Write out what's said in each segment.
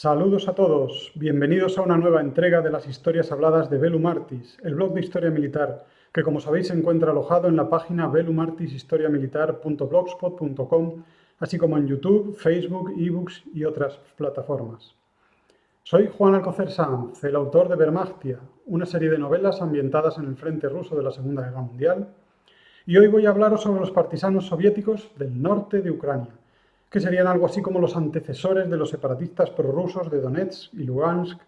Saludos a todos, bienvenidos a una nueva entrega de las historias habladas de Velum Artis, el blog de historia militar, que como sabéis se encuentra alojado en la página velumartishistoriamilitar.blogspot.com, así como en YouTube, Facebook, ebooks y otras plataformas. Soy Juan Alcocer Sanz, el autor de Wehrmachtia, una serie de novelas ambientadas en el frente ruso de la Segunda Guerra Mundial, y hoy voy a hablaros sobre los partisanos soviéticos del norte de Ucrania, que serían algo así como los antecesores de los separatistas prorrusos de Donetsk y Lugansk,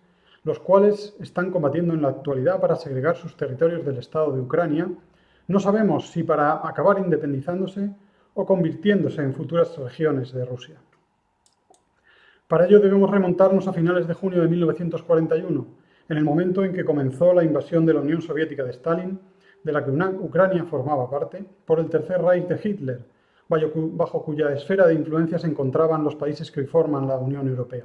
los cuales están combatiendo en la actualidad para segregar sus territorios del Estado de Ucrania. No sabemos si para acabar independizándose o convirtiéndose en futuras regiones de Rusia. Para ello debemos remontarnos a finales de junio de 1941, en el momento en que comenzó la invasión de la Unión Soviética de Stalin, de la que Ucrania formaba parte, por el Tercer Reich de Hitler, bajo cuya esfera de influencia se encontraban los países que hoy forman la Unión Europea.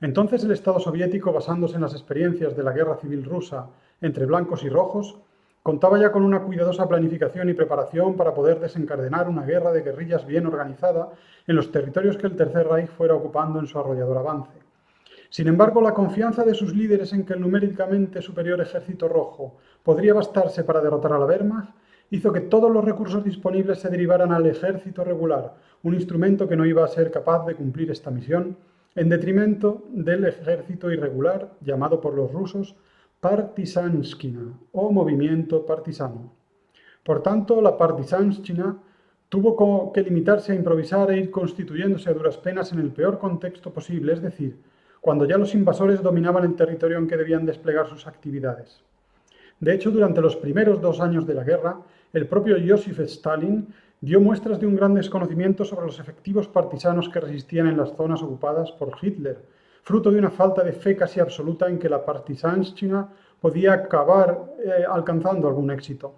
Entonces el Estado soviético, basándose en las experiencias de la Guerra Civil Rusa entre blancos y rojos, contaba ya con una cuidadosa planificación y preparación para poder desencadenar una guerra de guerrillas bien organizada en los territorios que el Tercer Reich fuera ocupando en su arrollador avance. Sin embargo, la confianza de sus líderes en que el numéricamente superior ejército rojo podría bastarse para derrotar a la Wehrmacht hizo que todos los recursos disponibles se derivaran al ejército regular, un instrumento que no iba a ser capaz de cumplir esta misión, en detrimento del ejército irregular, llamado por los rusos Partisanshchina, o movimiento partisano. Por tanto, la Partisanshchina tuvo que limitarse a improvisar e ir constituyéndose a duras penas en el peor contexto posible, es decir, cuando ya los invasores dominaban el territorio en que debían desplegar sus actividades. De hecho, durante los primeros 2 años de la guerra, el propio Joseph Stalin dio muestras de un gran desconocimiento sobre los efectivos partisanos que resistían en las zonas ocupadas por Hitler, fruto de una falta de fe casi absoluta en que la Partisanshchina podía acabar alcanzando algún éxito.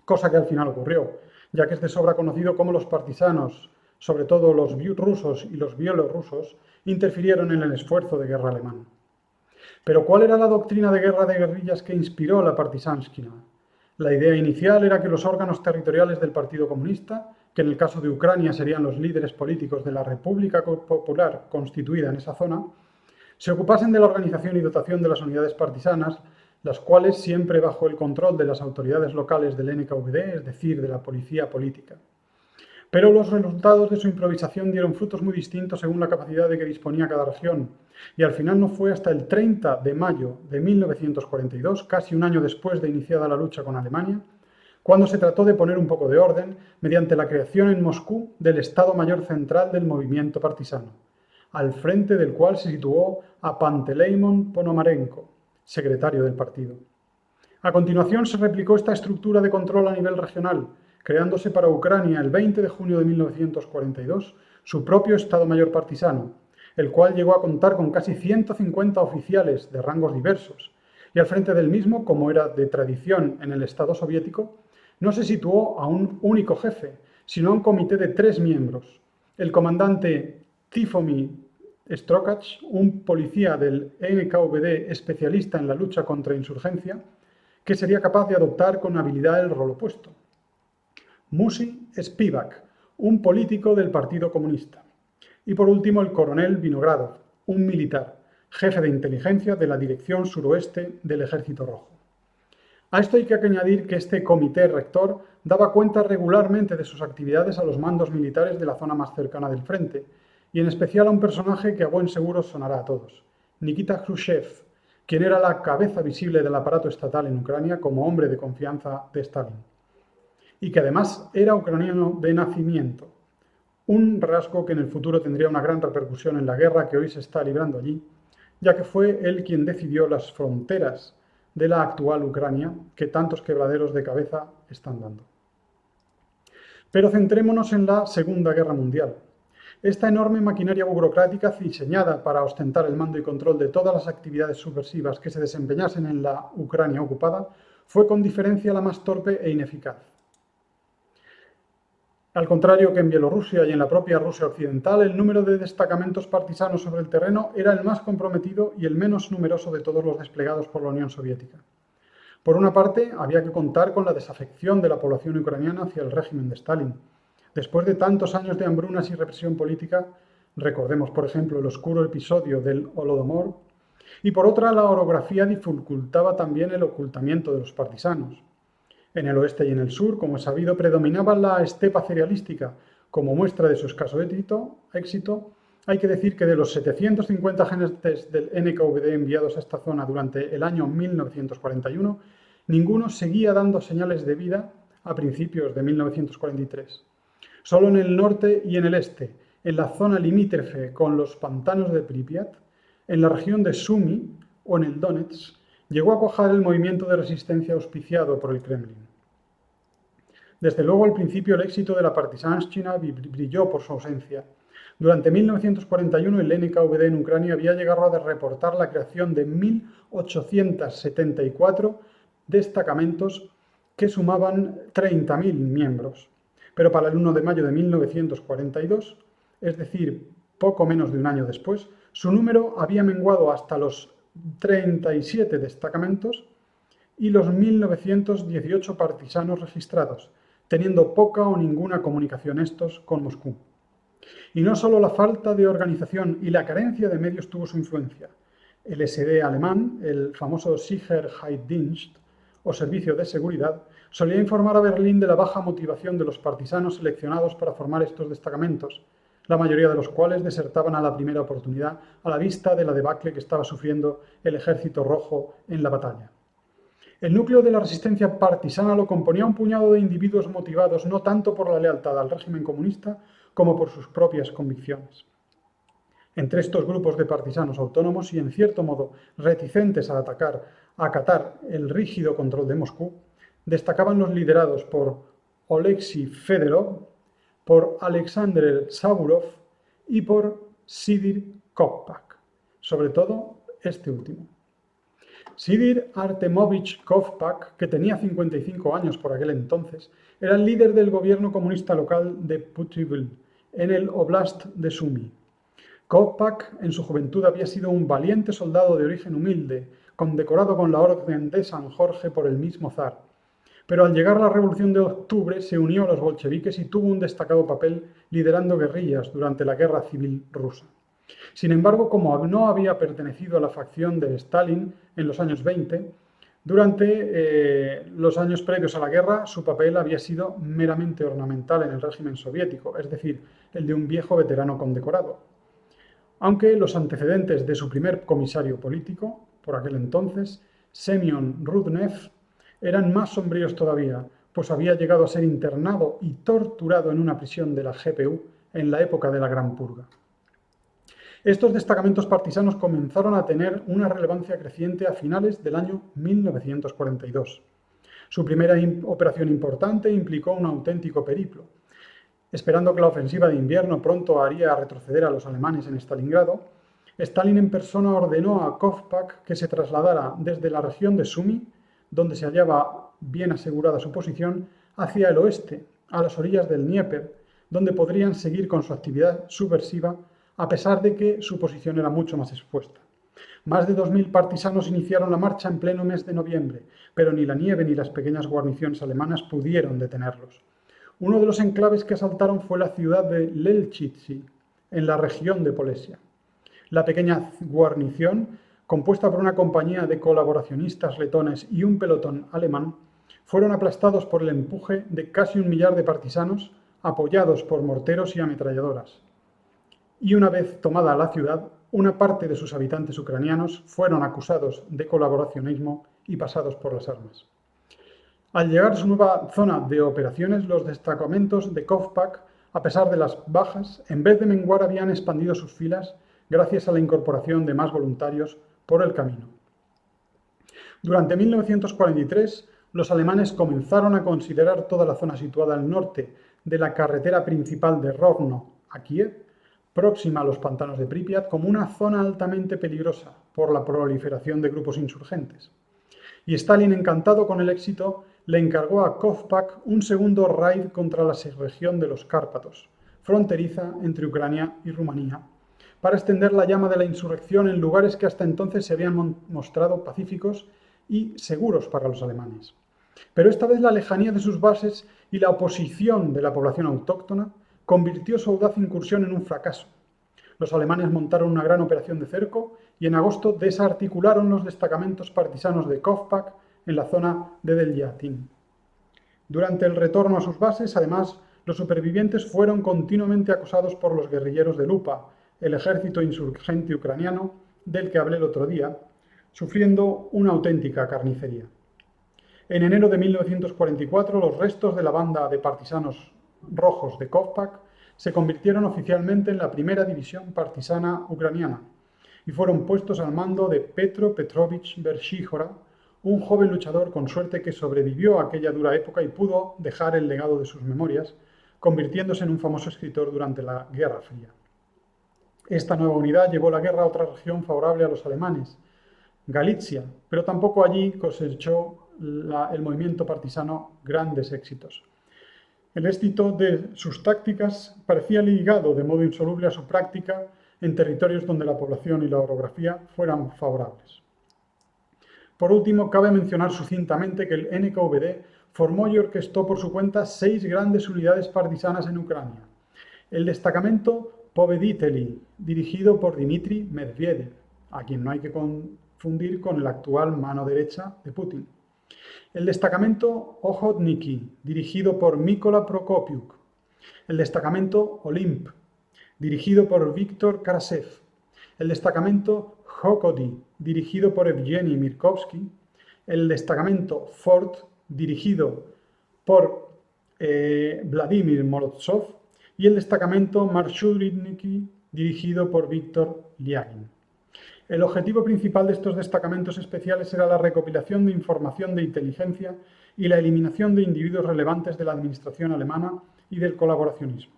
Cosa que al final ocurrió, ya que es de sobra conocido cómo los partisanos, sobre todo los rusos y los bielorrusos, interfirieron en el esfuerzo de guerra alemán. Pero ¿cuál era la doctrina de guerra de guerrillas que inspiró la Partisanshchina? La idea inicial era que los órganos territoriales del Partido Comunista, que en el caso de Ucrania serían los líderes políticos de la República Popular constituida en esa zona, se ocupasen de la organización y dotación de las unidades partisanas, las cuales siempre bajo el control de las autoridades locales del NKVD, es decir, de la policía política. Pero los resultados de su improvisación dieron frutos muy distintos según la capacidad de que disponía cada región, y al final no fue hasta el 30 de mayo de 1942, casi un año después de iniciada la lucha con Alemania, cuando se trató de poner un poco de orden mediante la creación en Moscú del Estado Mayor Central del movimiento partisano, al frente del cual se situó a Panteleimon Ponomarenko, secretario del partido. A continuación se replicó esta estructura de control a nivel regional, creándose para Ucrania el 20 de junio de 1942 su propio Estado Mayor partisano, el cual llegó a contar con casi 150 oficiales de rangos diversos, y al frente del mismo, como era de tradición en el Estado soviético, no se situó a un único jefe, sino a un comité de 3 miembros, el comandante Tifomi Strokach, un policía del NKVD especialista en la lucha contra insurgencia, que sería capaz de adoptar con habilidad el rol opuesto. Musi Spivak, un político del Partido Comunista. Y por último el coronel Vinogradov, un militar, jefe de inteligencia de la Dirección Suroeste del Ejército Rojo. A esto hay que añadir que este comité rector daba cuenta regularmente de sus actividades a los mandos militares de la zona más cercana del frente, y en especial a un personaje que a buen seguro sonará a todos, Nikita Khrushchev, quien era la cabeza visible del aparato estatal en Ucrania como hombre de confianza de Stalin, y que además era ucraniano de nacimiento, un rasgo que en el futuro tendría una gran repercusión en la guerra que hoy se está librando allí, ya que fue él quien decidió las fronteras de la actual Ucrania que tantos quebraderos de cabeza están dando. Pero centrémonos en la Segunda Guerra Mundial. Esta enorme maquinaria burocrática diseñada para ostentar el mando y control de todas las actividades subversivas que se desempeñasen en la Ucrania ocupada fue con diferencia la más torpe e ineficaz. Al contrario que en Bielorrusia y en la propia Rusia occidental, el número de destacamentos partisanos sobre el terreno era el más comprometido y el menos numeroso de todos los desplegados por la Unión Soviética. Por una parte, había que contar con la desafección de la población ucraniana hacia el régimen de Stalin. Después de tantos años de hambrunas y represión política, recordemos por ejemplo el oscuro episodio del Holodomor, y por otra la orografía dificultaba también el ocultamiento de los partisanos. En el oeste y en el sur, como es sabido, predominaba la estepa cerealística. Como muestra de su escaso éxito, hay que decir que de los 750 agentes del NKVD enviados a esta zona durante el año 1941, ninguno seguía dando señales de vida a principios de 1943. Solo en el norte y en el este, en la zona limítrofe con los pantanos de Pripyat, en la región de Sumy o en el Donetsk, llegó a cuajar el movimiento de resistencia auspiciado por el Kremlin. Desde luego, al principio, el éxito de la partisanschina brilló por su ausencia. Durante 1941, el NKVD en Ucrania había llegado a reportar la creación de 1.874 destacamentos que sumaban 30.000 miembros. Pero para el 1 de mayo de 1942, es decir, poco menos de un año después, su número había menguado hasta los 37 destacamentos y los 1.918 partisanos registrados, teniendo poca o ninguna comunicación estos con Moscú. Y no solo la falta de organización y la carencia de medios tuvo su influencia. El SD alemán, el famoso Sicherheitsdienst, o Servicio de Seguridad, solía informar a Berlín de la baja motivación de los partisanos seleccionados para formar estos destacamentos, la mayoría de los cuales desertaban a la primera oportunidad a la vista de la debacle que estaba sufriendo el Ejército Rojo en la batalla. El núcleo de la resistencia partisana lo componía un puñado de individuos motivados no tanto por la lealtad al régimen comunista como por sus propias convicciones. Entre estos grupos de partisanos autónomos y, en cierto modo, reticentes a acatar el rígido control de Moscú, destacaban los liderados por Oleksiy Fedorov, por Alexander Saburov y por Sidir Kovpak, sobre todo este último. Sidir Artemovich Kovpak, que tenía 55 años por aquel entonces, era el líder del gobierno comunista local de Putyvl, en el Oblast de Sumy. Kovpak en su juventud había sido un valiente soldado de origen humilde, condecorado con la Orden de San Jorge por el mismo zar. Pero al llegar la Revolución de Octubre se unió a los bolcheviques y tuvo un destacado papel liderando guerrillas durante la Guerra Civil Rusa. Sin embargo, como no había pertenecido a la facción de Stalin en los años 20, durante los años previos a la guerra su papel había sido meramente ornamental en el régimen soviético, es decir, el de un viejo veterano condecorado. Aunque los antecedentes de su primer comisario político, por aquel entonces, Semyon Rudnev, eran más sombríos todavía, pues había llegado a ser internado y torturado en una prisión de la GPU en la época de la Gran Purga. Estos destacamentos partisanos comenzaron a tener una relevancia creciente a finales del año 1942. Su primera operación importante implicó un auténtico periplo. Esperando que la ofensiva de invierno pronto haría retroceder a los alemanes en Stalingrado, Stalin en persona ordenó a Kovpak que se trasladara desde la región de Sumy, donde se hallaba bien asegurada su posición, hacia el oeste, a las orillas del Dnieper, donde podrían seguir con su actividad subversiva a pesar de que su posición era mucho más expuesta. Más de 2.000 partisanos iniciaron la marcha en pleno mes de noviembre, pero ni la nieve ni las pequeñas guarniciones alemanas pudieron detenerlos. Uno de los enclaves que asaltaron fue la ciudad de Lelchitsi, en la región de Polesia. La pequeña guarnición, compuesta por una compañía de colaboracionistas letones y un pelotón alemán, fueron aplastados por el empuje de casi 1 millar de partisanos apoyados por morteros y ametralladoras. Y una vez tomada la ciudad, una parte de sus habitantes ucranianos fueron acusados de colaboracionismo y pasados por las armas. Al llegar a su nueva zona de operaciones, los destacamentos de Kovpak, a pesar de las bajas, en vez de menguar habían expandido sus filas gracias a la incorporación de más voluntarios por el camino. Durante 1943, los alemanes comenzaron a considerar toda la zona situada al norte de la carretera principal de Rovno a Kiev, próxima a los pantanos de Pripyat, como una zona altamente peligrosa por la proliferación de grupos insurgentes. Y Stalin, encantado con el éxito, le encargó a Kovpak un segundo raid contra la región de los Cárpatos, fronteriza entre Ucrania y Rumanía, para extender la llama de la insurrección en lugares que hasta entonces se habían mostrado pacíficos y seguros para los alemanes. Pero esta vez la lejanía de sus bases y la oposición de la población autóctona convirtió su audaz incursión en un fracaso. Los alemanes montaron una gran operación de cerco y en agosto desarticularon los destacamentos partisanos de Kovpak en la zona de Delyatín. Durante el retorno a sus bases, además, los supervivientes fueron continuamente acosados por los guerrilleros de Lupa, el ejército insurgente ucraniano del que hablé el otro día, sufriendo una auténtica carnicería. En enero de 1944, los restos de la banda de partisanos rojos de Kovpak se convirtieron oficialmente en la primera división partisana ucraniana y fueron puestos al mando de Petro Petrovich Vershíjora, un joven luchador con suerte que sobrevivió a aquella dura época y pudo dejar el legado de sus memorias, convirtiéndose en un famoso escritor durante la Guerra Fría. Esta nueva unidad llevó la guerra a otra región favorable a los alemanes, Galicia, pero tampoco allí cosechó el movimiento partisano grandes éxitos. El éxito de sus tácticas parecía ligado de modo insoluble a su práctica en territorios donde la población y la orografía fueran favorables. Por último, cabe mencionar sucintamente que el NKVD formó y orquestó por su cuenta 6 grandes unidades partisanas en Ucrania. El destacamento Pobediteli, dirigido por Dmitry Medvedev, a quien no hay que confundir con la actual mano derecha de Putin. El destacamento Okhotniki, dirigido por Mykola Prokopiuk. El destacamento Olimp, dirigido por Víctor Karasev. El destacamento Khokodi, dirigido por Evgeny Mirkovsky. El destacamento Fort, dirigido por Vladimir Morozov. Y el destacamento Marshuriniki, dirigido por Víctor Liagin. El objetivo principal de estos destacamentos especiales era la recopilación de información de inteligencia y la eliminación de individuos relevantes de la administración alemana y del colaboracionismo.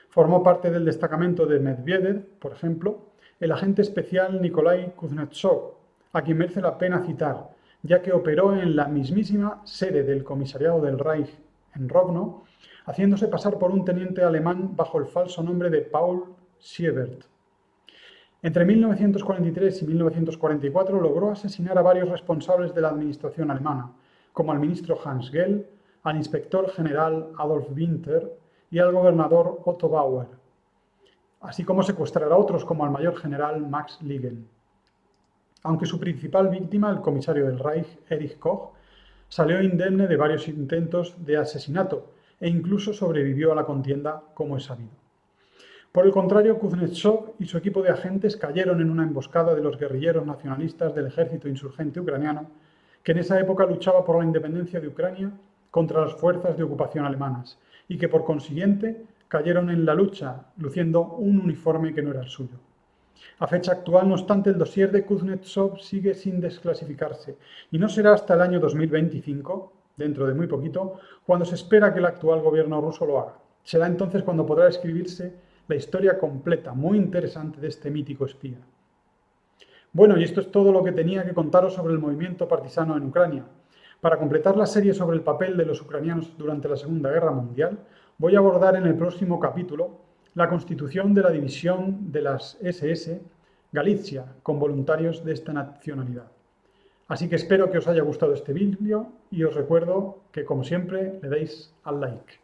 Formó parte del destacamento de Medvedev, por ejemplo, el agente especial Nikolai Kuznetsov, a quien merece la pena citar, ya que operó en la mismísima sede del comisariado del Reich en Rovno, haciéndose pasar por un teniente alemán bajo el falso nombre de Paul Siebert. Entre 1943 y 1944 logró asesinar a varios responsables de la administración alemana, como al ministro Hans Gell, al inspector general Adolf Winter y al gobernador Otto Bauer, así como secuestrar a otros como al mayor general Max Ligen. Aunque su principal víctima, el comisario del Reich, Erich Koch, salió indemne de varios intentos de asesinato e incluso sobrevivió a la contienda, como es sabido. Por el contrario, Kuznetsov y su equipo de agentes cayeron en una emboscada de los guerrilleros nacionalistas del ejército insurgente ucraniano, que en esa época luchaba por la independencia de Ucrania contra las fuerzas de ocupación alemanas, y que por consiguiente cayeron en la lucha luciendo un uniforme que no era el suyo. A fecha actual, no obstante, el dossier de Kuznetsov sigue sin desclasificarse, y no será hasta el año 2025, dentro de muy poquito, cuando se espera que el actual gobierno ruso lo haga. Será entonces cuando podrá escribirse la historia completa, muy interesante, de este mítico espía. Bueno, y esto es todo lo que tenía que contaros sobre el movimiento partisano en Ucrania. Para completar la serie sobre el papel de los ucranianos durante la Segunda Guerra Mundial, voy a abordar en el próximo capítulo la constitución de la división de las SS Galicia, con voluntarios de esta nacionalidad. Así que espero que os haya gustado este vídeo y os recuerdo que, como siempre, le deis al like.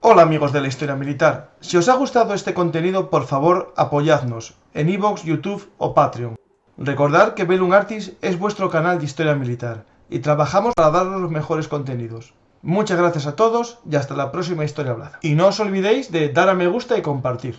Hola amigos de la Historia Militar, si os ha gustado este contenido, por favor apoyadnos en iVoox, YouTube o Patreon. Recordad que Bellum Artis es vuestro canal de Historia Militar y trabajamos para daros los mejores contenidos. Muchas gracias a todos y hasta la próxima Historia Hablada. Y no os olvidéis de dar a me gusta y compartir.